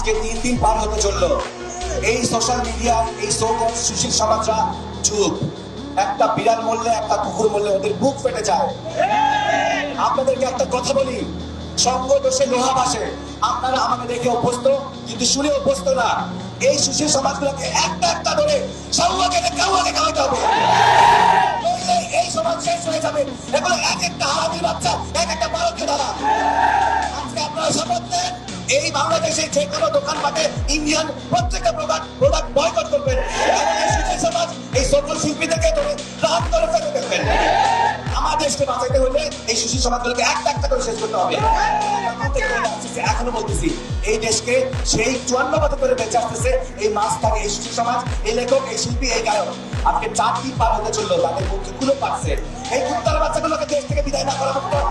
আজকে 3 দিন পার হতে চললো। এই সোশ্যাল মিডিয়া, এই সোকল সুশীল সমাজরা চুপ। একটা বিড়াল মরলে, একটা কুকুর মরলে ওদের বুক ফেটে যায়। আপনাদেরকে একটা কথা বলি, সঙ্গ দোষে লোহা ভাসে। আপনারা আমাকে দেখে অভ্যস্ত, কিন্তু শুনে অভ্যস্ত না। এই সুশীল সমাজগুলোকে একটা একটা ধরে সঙ্গকে কাউকে খাওয়াতে হবে, নইলে এই সমাজ শেষ হয়ে যাবে। এগুলো এক একটা হারামির বাচ্চা, এক একটা বালকের দ্বারা। আজকে আপনারা শপথ নেন, এই বাংলাদেশে যে কোনো দোকানপাটে ইন্ডিয়ান প্রত্যেকটা প্রোডাক্ট বয়কট করবেন। এবং এই সুশীল সমাজ, এই সকল শিল্পীদেরকে ধরে রাত করে ফেলে দেবেন। আমার দেশকে বাঁচাইতে হলে এই সুশীল সমাজগুলোকে একটা একটা করে শেষ করতে হবে। এখনো বলতেছি, এই দেশকে সেই 54 বছর ধরে বেঁচে আসতেছে এই মাছ থাকে, এই সুশীল সমাজ, এই লেখক, এই শিল্পী, এই গায়ক। আজকে 4 দিন পার হতে চললো, তাদের মুখগুলো পাচ্ছে। এই কুত্তার বাচ্চাগুলোকে দেশ থেকে বিদায় না করা পর্যন্ত